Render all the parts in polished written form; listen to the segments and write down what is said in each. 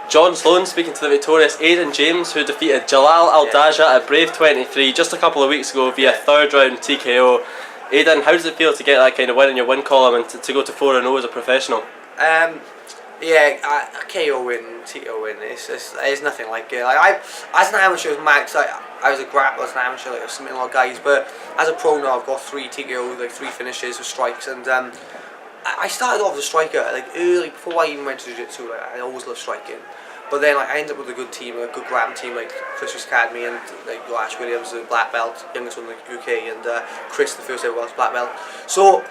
John Sloan speaking to the victorious Aidan James, who defeated Jalal Al Daaja at Brave 23 just a couple of weeks ago via third round TKO. Aidan, how does it feel to get that kind of win in your win column and to go to 4-0 as a professional? Yeah, a KO win, TKO win, it's nothing like it. Like, as an amateur, it was mad, cause I was a grappler as an amateur, like I was submitting a lot of guys, but as a pro now I've got 3 TKOs, like 3 finishes with strikes, and I started off as a striker, like early, before I even went to Jiu-Jitsu, like, I always loved striking. But then like, I ended up with a good team, a good grappling team, like Chris's Academy and like Ash Williams, the black belt, youngest one in the UK, and Chris, the first ever Welsh black belt. So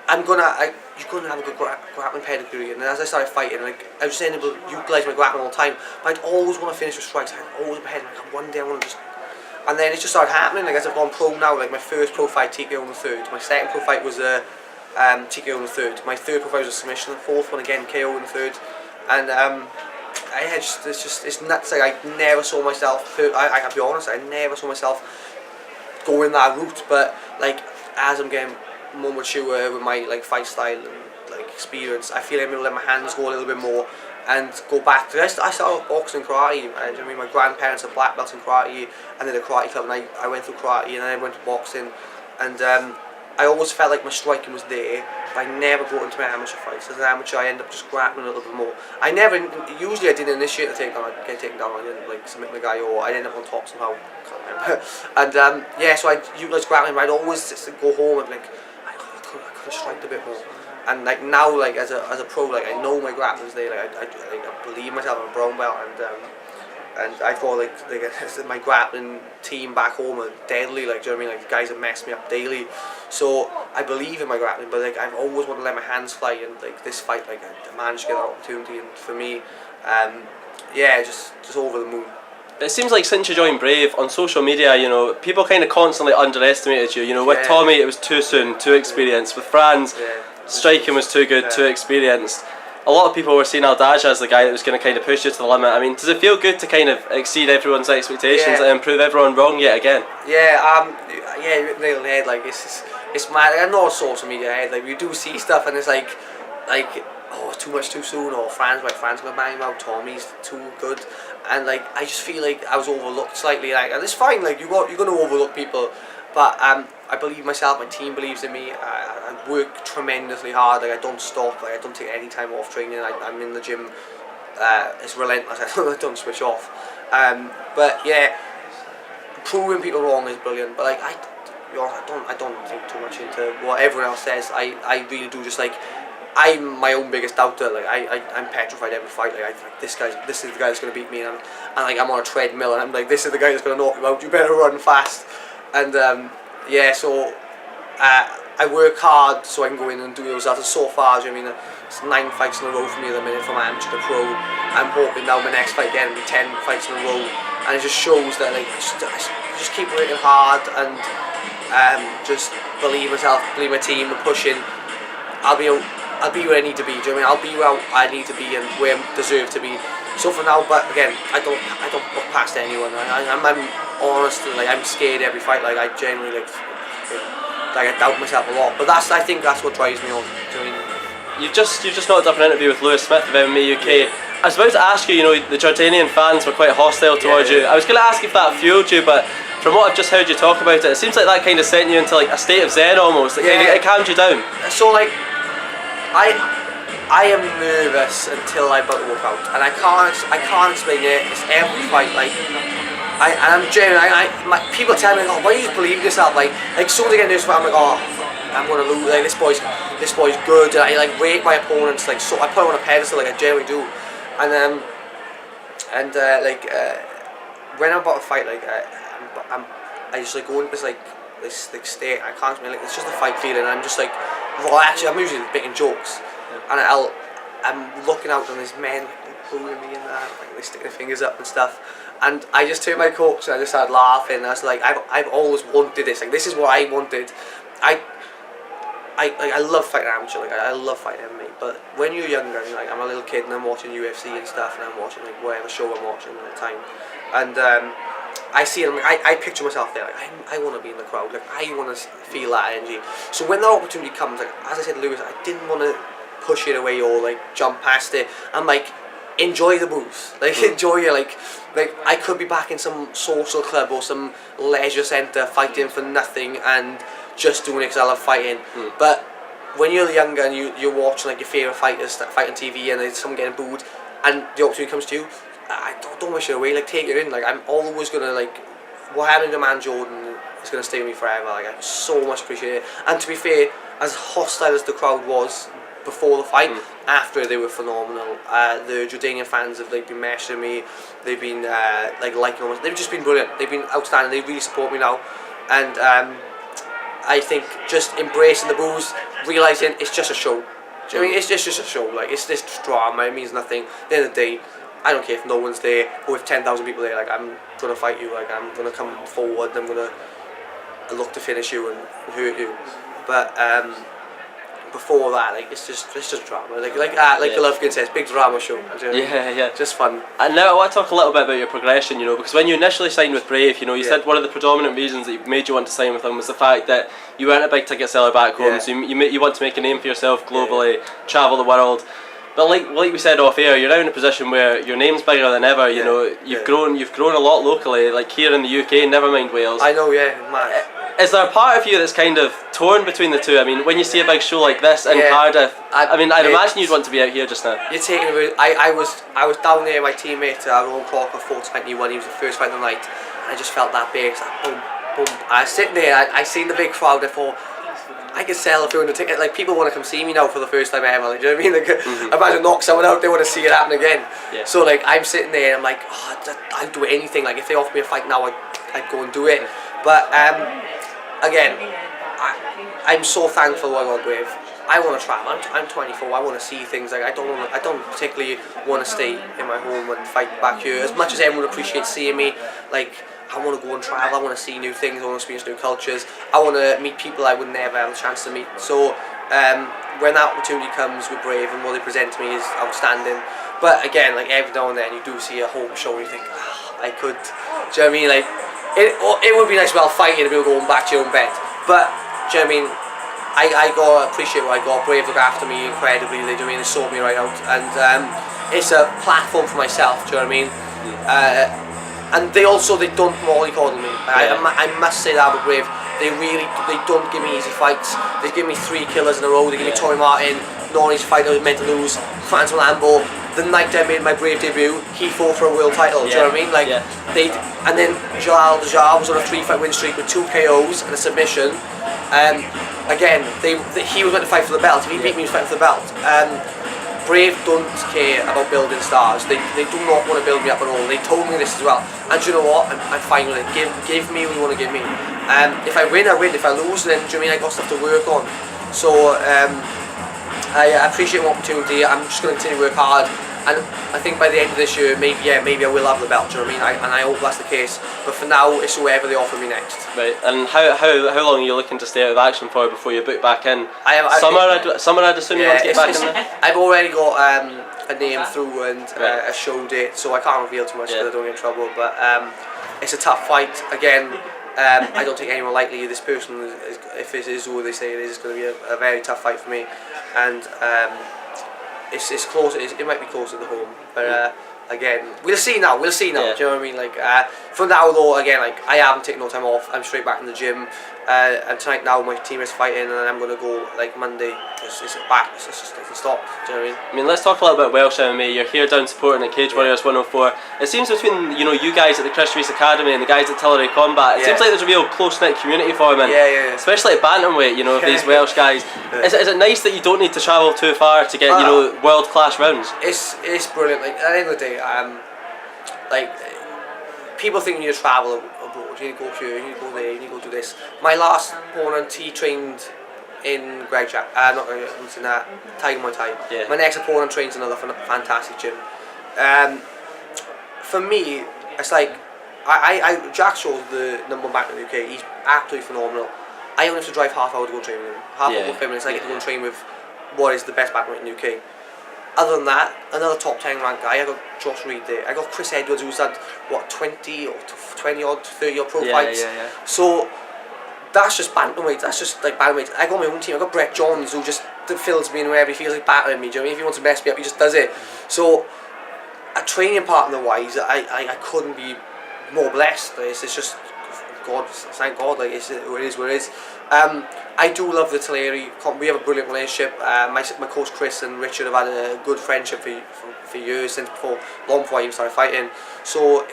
you're gonna have a good grappling pedigree, and then as I started fighting, like I was just able to utilise my grappling all the time. But I'd always want to finish with strikes. I'd always be heading like one day I want to just, and then it just started happening. Like as I've gone pro now, like my first pro fight TKO in the third, my second pro fight was a TKO in the third, my third pro fight was a submission, the fourth one again KO in the third, and it's nuts. Like I never saw myself. I can be honest, I never saw myself going that route. But like as I'm getting more mature with my like fight style and like experience, I feel I'm able to let my hands go a little bit more and go back to. I started off boxing and karate. I mean, my grandparents are black belts in karate, and then a karate club, and I went through karate, and then I went to boxing, and I always felt like my striking was there, but I never brought into my amateur fights. As an amateur, I end up just grappling a little bit more. Usually I didn't initiate the takedown, I'd get taken down, I didn't like submit the guy, or I'd end up on top somehow, can't remember. And yeah, so I'd utilize grappling, but I'd always just go home and be like, I could have striked a bit more. And like now, like as a pro, like I know my grappling's there, like I believe myself, I'm a brown belt, and I thought like my grappling team back home are deadly, like do you know what I mean? Like the guys have messed me up daily, so I believe in my grappling. But like I've always wanted to let my hands fly, and like this fight, like I managed to get that opportunity, and for me, yeah, just over the moon. It seems like since you joined Brave on social media, you know, people kind of constantly underestimated you. You know, with Tommy it was too soon, too experienced. With Franz, striking was too good, too experienced. A lot of people were seeing Al Daaja as the guy that was going to kind of push you to the limit. I mean, does it feel good to kind of exceed everyone's expectations and prove everyone wrong yet again? Yeah, yeah, you nailed the head. Like it's mad. I know social media head. Like we do see stuff, and it's like oh, too much too soon, or Fran's gonna bang him out. Tommy's too good, and like I just feel like I was overlooked slightly. Like, and it's fine. Like you're gonna overlook people, but I believe myself. My team believes in me. I work tremendously hard. Like I don't stop. Like I don't take any time off training. I'm in the gym. It's relentless. I don't switch off. But yeah, proving people wrong is brilliant. But like I don't think too much into what everyone else says. I really do just like. I'm my own biggest doubter. Like I'm petrified every fight. Like I think this is the guy that's gonna beat me, and like I'm on a treadmill, and I'm like, this is the guy that's gonna knock you out. You better run fast. And yeah, so I work hard so I can go in and do those. And so far, I mean, it's 9 fights in a row for me at the minute from amateur to pro. I'm hoping now my next fight again will be 10 fights in a row, and it just shows that like I just keep working hard and just believe myself, believe my team, and pushing. I'll be where I need to be. Do you know what I mean? I'll be where I need to be and where I deserve to be. So for now, but again, I don't look past anyone. I'm honest. Like I'm scared every fight. Like I genuinely like I doubt myself a lot. But I think that's what drives me on. Do you know what I mean? You've just knocked up an interview with Lewis Smith of MMA UK. I was about to ask you. You know, the Jordanian fans were quite hostile towards you. I was going to ask if that fueled you, but from what I've just heard you talk about it seems like that kind of sent you into like a state of zen almost. It calmed you down. So like. I am nervous until I about to walk out, and I can't explain it. It's every fight. Like I'm genuine. People tell me, oh, why do you believe in yourself? Like soon as I get nervous, I'm like, oh, I'm gonna lose. Like this boy's good. And I like rate my opponents. Like so, I put him on a pedestal. Like I genuinely do. And when I'm about to fight, like I just like go into this state. I can't explain. Like it's just a fight feeling. And I'm just like. Well, actually, I'm usually making jokes, and I'm looking out and there's men pulling me in there, like they stick their fingers up and stuff, and I just turned my corks and I just started laughing. And I was like, I've always wanted this. Like this is what I wanted. I love fighting amateur. Like I love fighting MMA. But when you're younger, and, like I'm a little kid and I'm watching UFC and stuff, and I'm watching like whatever show I'm watching at the time, and I see it, I picture myself there, like I want to be in the crowd, like I want to feel that energy. So when that opportunity comes, like as I said to Lewis, I didn't want to push it away or like jump past it. I'm like, enjoy the booze. Like enjoy it. Like I could be back in some social club or some leisure centre fighting for nothing and just doing it because I love fighting. But when you're younger and you're watching like your favourite fighters fight on TV and there's someone getting booed and the opportunity comes to you, I don't wish it away. Like take it in. Like I'm always gonna like what happened to Man Jordan is gonna stay with me forever. Like I so much appreciate it. And to be fair, as hostile as the crowd was before the fight, after they were phenomenal. The Jordanian fans have like been messaging me. They've been like liking almost. They've just been brilliant. They've been outstanding. They really support me now, and I think just embracing the booze, realising it's just a show. Do you know what I mean? It's just a show. Like it's just drama. It means nothing. At the end of the day, I don't care if no one's there or if 10,000 people there. Like I'm gonna fight you. Like I'm gonna come forward. And I'm gonna look to finish you and hurt you. But before that, like it's just drama. Like Golovkin says, big drama show. Yeah. Just fun. And now I want to talk a little bit about your progression, you know, because when you initially signed with Brave, you know, you said one of the predominant reasons that made you want to sign with them was the fact that you weren't a big ticket seller back home, so you want to make a name for yourself globally, travel the world. But like we said off air, you're now in a position where your name's bigger than ever. You know, you've grown a lot locally, like here in the UK. Never mind Wales. I know, man. Is there a part of you that's kind of torn between the two? I mean, when you see a big show like this in Cardiff, I'd imagine you'd want to be out here just now. You're taking away. I was down there. My teammate Rowan Crocker fought 21. He was the first fight of the night, and I just felt that bass, like boom, boom. I was sitting there. I seen the big crowd. I thought, I could sell a 200 ticket. Like people want to come see me now for the first time ever. Like, do you know what I mean? Like, imagine knock someone out, they want to see it happen again. Yeah. So like I'm sitting there, and I'm like, I'd do anything. Like if they offered me a fight now, I'd go and do it. But again, I'm so thankful I got Brave. I want to travel. I'm 24. I want to see things. Like I don't particularly want to stay in my home and fight back here. As much as everyone appreciates seeing me, like. I want to go and travel, I want to see new things, I want to experience new cultures, I want to meet people I would never have a chance to meet. So when that opportunity comes with Brave and what they present to me is outstanding. But again, like every now and then you do see a home show and you think, I could, do you know what I mean? Like, it would be nice while fighting to be able to go back to your own bed. But, do you know what I mean? I got to appreciate what I got. Brave look after me incredibly, they do, I mean, they sort me right out. And it's a platform for myself, do you know what I mean? And they don't mollycoddle me. I must say that with Brave. They don't give me easy fights. They give me 3 killers in a row. They give me Tory Martin, non-easy fight I was meant to lose. Franz Malambo. The night I made my Brave debut, he fought for a world title. Do you know what I mean? Like and then Jalal Al Daaja was on a 3-fight win streak with 2 KOs and a submission. Again, he was meant to fight for the belt. If he beat me, he was fighting for the belt. Brave don't care about building stars. They do not want to build me up at all. They told me this as well. And do you know what? I'm fine with it. Give me what you want to give me. If I win, I win. If I lose, then do you know what I mean? I got stuff to work on. So I appreciate the opportunity. I'm just going to continue to work hard. And I think by the end of this year, maybe I will have the belt. Do you know what I mean? And I hope that's the case. But for now, it's whoever they offer me next. Right. And how long are you looking to stay out of action for before you book back in? Summer, I'd assume you want to get back in there? I've already got a name through and a show date, so I can't reveal too much because I don't get in trouble. But it's a tough fight. Again, I don't take anyone lightly. This person, if it is who they say it is, going to be a very tough fight for me. And it's close. It might be closer to home, but again, we'll see now. Do you know what I mean? Like for now, though, again, like I haven't taken no time off. I'm straight back in the gym. And tonight now my team is fighting, and I'm gonna go like Monday. It's back. It's just doesn't stop. Do you know what I mean? I mean, let's talk a little bit Welsh MMA. You're here down supporting at Cage Warriors 104. It seems between you guys at the Chris Reese Academy and the guys at Tillery Combat, it seems like there's a real close knit community forming. Especially at bantamweight. These Welsh guys. Is it nice that you don't need to travel too far to get world class rounds? It's brilliant. Like at the end of the day, like people think you need to travel abroad. You need to go here. You need to go there. You need to go do this. My last opponent, he trained in Greg Jack, not Greg Jack, in Tiger Muay Thai. My next opponent trains in another fantastic gym. For me, it's like Jack Shaw's the #1 back in the UK. He's absolutely phenomenal. I only have to drive half hour to go and train with him. Half hour, 5 minutes. I get to go and train with what is the best bantamweight in the UK. Other than that, another top 10 ranked guy. I got Josh Reed there. I got Chris Edwards, who's had what 20 or 20 odd, 30 odd pro fights. So that's just bantamweight. That's just like bantamweight. I got my own team. I got Brett Johns, who just fills me in wherever he feels like battering me. Do you know what I mean? If he wants to mess me up, he just does it. So a training partner wise, I couldn't be more blessed. It's just God, thank God. Like it is what it is. I do love the Tulare. We have a brilliant relationship. My coach Chris and Richard have had a good friendship for years, since long before I even started fighting. So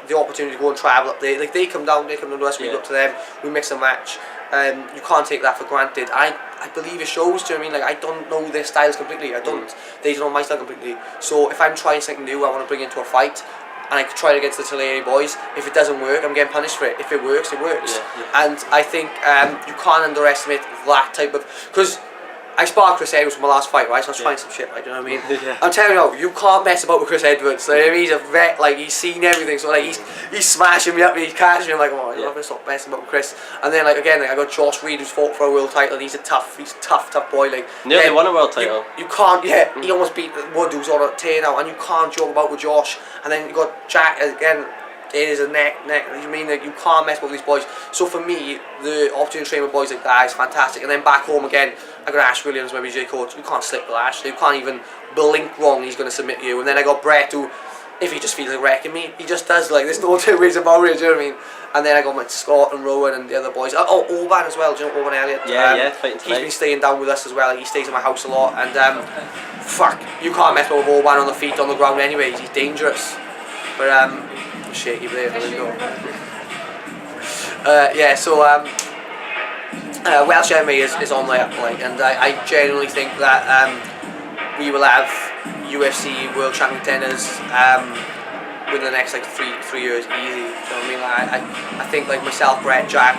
the opportunity to go and travel up there, like they come down to us, we go up to them, we mix and match. You can't take that for granted. I believe it shows. Do you know what I mean? Like I don't know their styles completely. They don't know my style completely. So if I'm trying something new, I want to bring into a fight, and I could try it against the Tulare boys. If it doesn't work, I'm getting punished for it. If it works, it works. And I think you can't underestimate that type of, because I sparred Chris Edwards for my last fight, right? So I was trying some shit, right? Do you know what I mean? I'm telling you, you can't mess about with Chris Edwards. Like, he's a vet, like he's seen everything. So like he's smashing me up, he's catching me. I'm like, oh, you're not gonna stop messing about with Chris. And then like again, like I got Josh Reed, who's fought for a world title. He's a tough boy. Like nearly won a world title. You can't. He almost beat Wood, who's on a tear now, and you can't joke about with Josh. And then you got Jack again. It is a neck. You mean like you can't mess with these boys. So for me, the opportunity to train with boys like that is fantastic. And then back home again, I got Ash Williams, my BJ coach. You can't slip with Ash. You can't even blink wrong. He's going to submit you. And then I got Brett, who, if he just feels like wrecking me, he just does. Like there's no two ways about it. Do you know what I mean? And then I got my Scott and Rowan and the other boys. Oh, Orban as well. Do you know Orban Elliott? Fighting tonight. He's been staying down with us as well. He stays in my house a lot. And fuck, you can't mess with Orban on the feet, on the ground. Anyways, he's dangerous. But shaky blade, there we go. Welsh MMA is on my up, like, and I genuinely think that we will have UFC world champion contenders within the next like three years easy. You know what I mean? Like, I think like myself, Brett, Jack,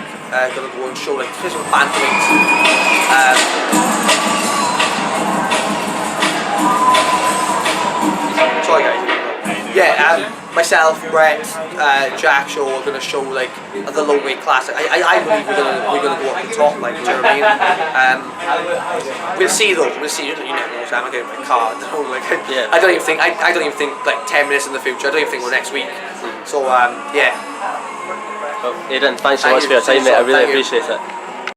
gonna go and show like especially with bantamweights. Sorry guys. Myself, Brett, Jack, are going to show like the low weight class. I believe we're gonna go up the top. Like, do you know what I mean? We'll see though. We'll see. You never know. I'm getting my card. Like, I don't even think. I don't even think like 10 minutes in the future. I don't even think we're next week. So yeah. Well, Aidan, thanks so much for your time, mate. I really appreciate it.